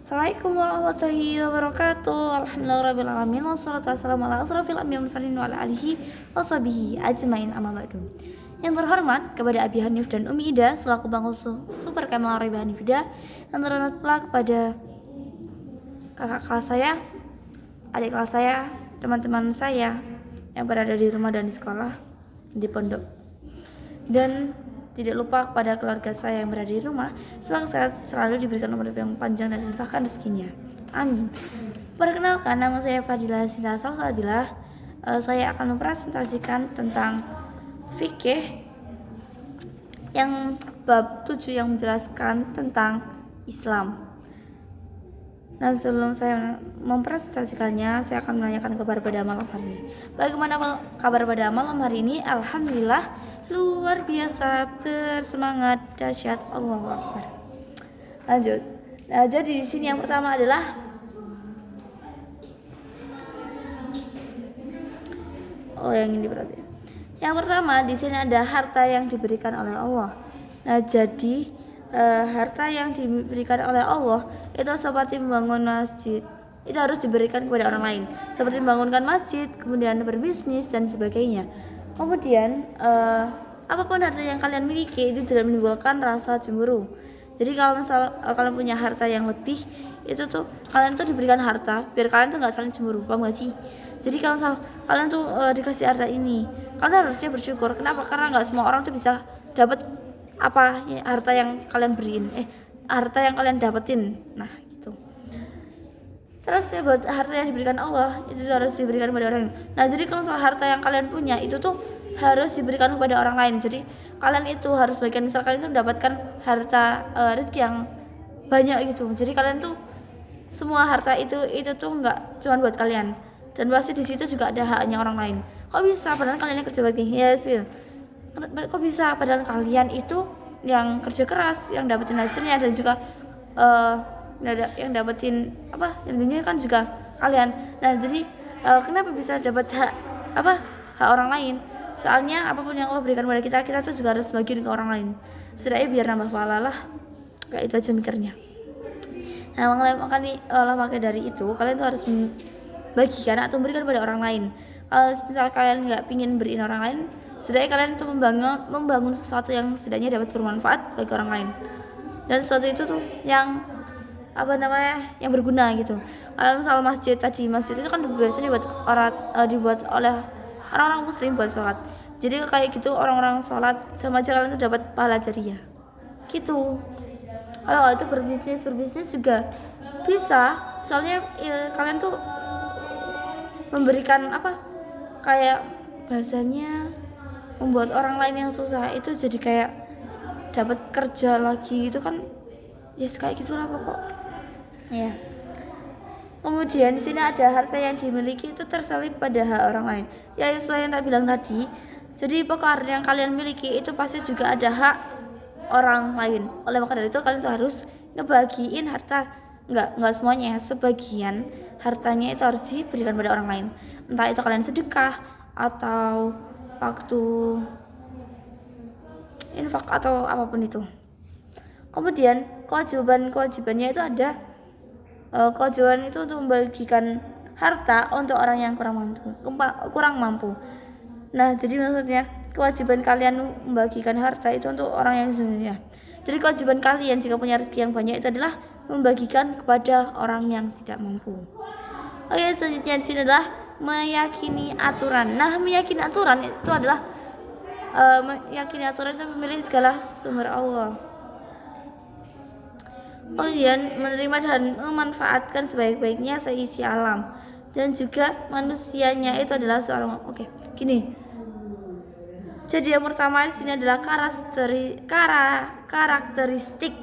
Assalamualaikum warahmatullahi wabarakatuh. Alhamdulillahirabbil alamin wassalatu wassalamu ala asrofil anbiya'i wal mursalin wa ala alihi washabihi ajmain amma ba'du. Yang terhormat kepada Abi Hanif dan Umi Ida selaku pengurus Super Kemal Riba Hanifida. Yang terhormat pula kepada kakak kelas saya, adik kelas saya, teman-teman saya yang berada di rumah dan di sekolah, di pondok. Dan tidak lupa kepada keluarga saya yang berada di rumah, semoga saya selalu diberikan umur yang panjang dan dilimpahkan rezekinya. Amin. Perkenalkan, nama saya Fadilah Sinta Salsabila. Saya akan mempresentasikan tentang fikih yang bab 7 yang menjelaskan tentang Islam. Nah, sebelum saya mempresentasikannya, saya akan menanyakan kabar pada malam hari ini. Bagaimana kabar pada malam hari ini? Alhamdulillah, luar biasa, bersemangat, dahsyat, Allahu Akbar. Lanjut. Nah, jadi di sini yang pertama adalah yang ini berarti. Yang pertama di sini ada harta yang diberikan oleh Allah. Nah, jadi harta yang diberikan oleh Allah itu seperti membangun masjid, itu harus diberikan kepada orang lain, seperti membangunkan masjid, kemudian berbisnis dan sebagainya. Kemudian apapun harta yang kalian miliki itu tidak menimbulkan rasa cemburu. Jadi kalau misal kalian punya harta yang lebih, itu tuh kalian tuh diberikan harta biar kalian tuh nggak saling cemburu, paham gak sih? Jadi kalau misal kalian tuh dikasih harta ini, kalian harusnya bersyukur. Kenapa? Karena nggak semua orang tuh bisa dapat apa ya, harta yang kalian beriin, harta yang kalian dapetin. Nah, gitu. Terus ya, buat harta yang diberikan Allah itu harus diberikan kepada orang lain. Nah, jadi kalau soal harta yang kalian punya itu tuh harus diberikan kepada orang lain. Jadi kalian itu harus bagian, misal kalian itu mendapatkan harta rezeki yang banyak gitu. Jadi kalian tuh semua harta itu tuh nggak cuma buat kalian, dan pasti di situ juga ada haknya orang lain. Kok bisa? Padahal kalian yang kerja bakti. Ya sih. Kok bisa? Padahal kalian itu yang kerja keras, yang dapetin hasilnya, dan juga yang dapetin apa? Intinya kan juga kalian. Nah, jadi kenapa bisa dapat hak orang lain? Soalnya apapun yang Allah berikan kepada kita tuh juga harus bagiin ke orang lain. Setidaknya biar nambah pahala lah. Kayak itu aja mikirnya. Nah, makanya dari itu kalian tuh harus bagikan atau memberikan kepada orang lain. Kalau misal kalian nggak pingin beriin orang lain, setidaknya kalian itu membangun sesuatu yang setidaknya dapat bermanfaat bagi orang lain, dan sesuatu itu tuh yang yang berguna gitu. Kalau misal masjid itu kan biasanya dibuat oleh orang-orang muslim buat sholat. Jadi kayak gitu, orang-orang sholat sama aja kalian tuh dapat pahala jariah gitu. Kalau itu berbisnis juga bisa, soalnya kalian tuh memberikan kayak bahasanya membuat orang lain yang susah itu jadi kayak dapat kerja lagi, itu kan kayak gitulah pokok ya. Kemudian di sini ada harta yang dimiliki itu terselip pada hak orang lain, ya sesuai yang tak bilang tadi. Jadi pokok harta yang kalian miliki itu pasti juga ada hak orang lain. Oleh maka dari itu kalian tuh harus ngebagiin harta, nggak semuanya, sebagian hartanya itu harus diberikan pada orang lain, entah itu kalian sedekah atau waktu infak atau apapun itu. Kemudian kewajibannya itu ada kewajiban itu untuk membagikan harta untuk orang yang kurang mampu. Nah, jadi maksudnya kewajiban kalian membagikan harta itu untuk orang yang sebenarnya. Jadi kewajiban kalian jika punya rezeki yang banyak itu adalah membagikan kepada orang yang tidak mampu. Oke, selanjutnya di sini adalah meyakini aturan. Nah, meyakini aturan itu adalah meyakini aturan itu memilih segala sumber Allah. Kemudian menerima dan memanfaatkan sebaik-baiknya seisi alam, dan juga manusianya itu adalah seorang gini. Jadi yang pertama di sini adalah karakteristik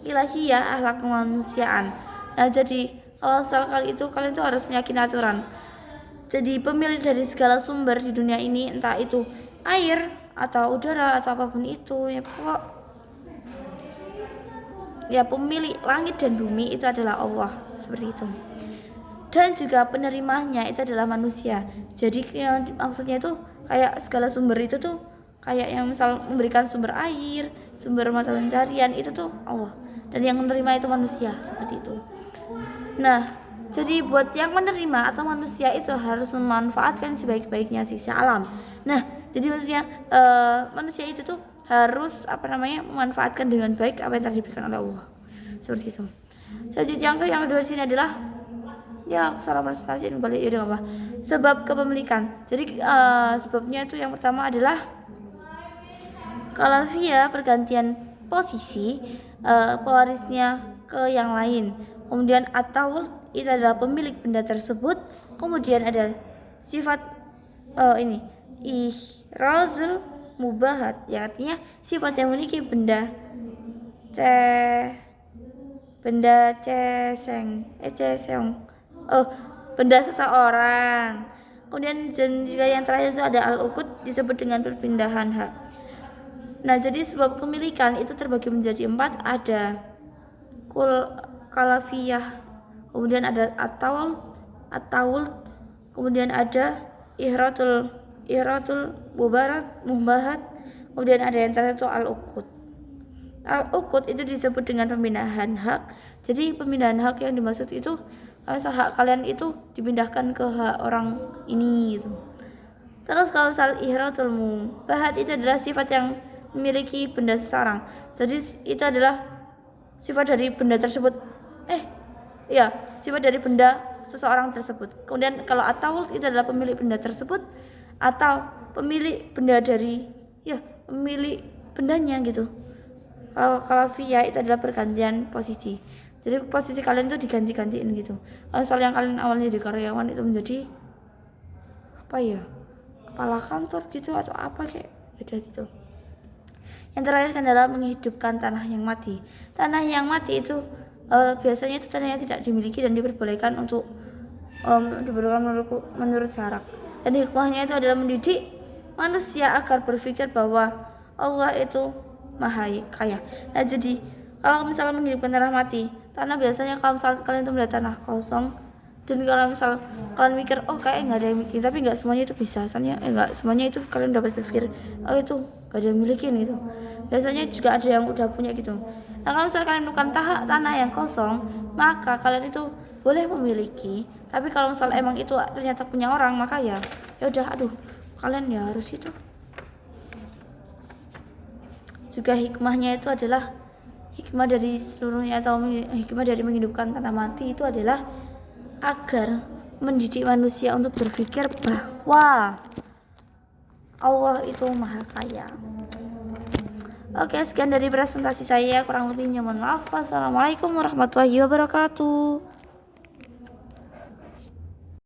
ilahiyah, akhlak kemanusiaan. Nah, jadi kalau soal kali itu kalian tuh harus meyakini aturan. Jadi pemilik dari segala sumber di dunia ini, entah itu air atau udara atau apapun itu, pemilik langit dan bumi itu adalah Allah, seperti itu. Dan juga penerimanya itu adalah manusia. Jadi maksudnya itu kayak segala sumber itu tuh kayak yang misal memberikan sumber air, sumber mata pencarian itu tuh Allah. dan yang menerima itu manusia, seperti itu. Nah, jadi buat yang menerima atau manusia itu harus memanfaatkan sebaik-baiknya sisi alam. Nah, jadi maksudnya manusia itu tuh harus memanfaatkan dengan baik apa yang telah diberikan oleh Allah. Seperti itu. Selanjutnya yang kedua di sini adalah salah presentasi balik ya apa? Sebab kepemilikan. Jadi sebabnya itu yang pertama adalah kalafia, pergantian posisi pewarisnya ke yang lain. Kemudian atau itu adalah pemilik benda tersebut. Kemudian ada sifat ihrazul mubahat, yang artinya sifat yang memiliki benda benda seseorang. Kemudian juga yang terakhir itu ada al-uqud, disebut dengan perpindahan hak. Nah, jadi sebab kepemilikan itu terbagi menjadi 4, ada kalafiyah, kemudian ada at-tawul, kemudian ada ihratul mubahat, kemudian ada yang terakhir itu al-uqud. Al-uqud itu disebut dengan pemindahan hak. Jadi pemindahan hak yang dimaksud itu misal hak kalian itu dipindahkan ke hak orang ini gitu. Terus kalau ihratul mubahat itu adalah sifat yang memiliki benda seseorang. Jadi itu adalah sifat dari benda tersebut. Sifat dari benda seseorang tersebut. Kemudian kalau atawul itu adalah pemilik benda tersebut atau pemilik benda dari pemilik bendanya gitu. Kalau kalafiyah itu adalah pergantian posisi. Jadi posisi kalian itu diganti-gantiin gitu. Kalau misalnya kalian awalnya jadi karyawan itu menjadi kepala kantor gitu atau apa kayak beda gitu. Yang terakhir adalah menghidupkan tanah yang mati. Tanah yang mati itu biasanya itu tanah yang tidak dimiliki dan diperbolehkan untuk diberikan menurut syarat. Dan hikmahnya itu adalah mendidik manusia agar berpikir bahwa Allah itu Maha Kaya. Nah, jadi kalau misalnya menghidupkan tanah mati, tanah biasanya kalau misalnya kalian itu melihat tanah kosong, dan kalau misal kalian mikir kayak nggak ada yang miliki, tapi nggak semuanya itu bisa, soalnya nggak semuanya itu kalian dapat berpikir itu nggak ada yang milikin gitu. Biasanya juga ada yang udah punya gitu. Nah, kalau misalnya kalian menemukan tanah yang kosong, maka kalian itu boleh memiliki. Tapi kalau misalnya emang itu ternyata punya orang, maka ya udah, kalian ya harus itu. Juga hikmahnya itu adalah hikmah dari seluruhnya atau hikmah dari menghidupkan tanah mati itu adalah agar mendidik manusia untuk berpikir bahwa Allah itu Maha Kaya. Oke, sekian dari presentasi saya, kurang lebihnya mohon maaf. Wassalamualaikum warahmatullahi wabarakatuh.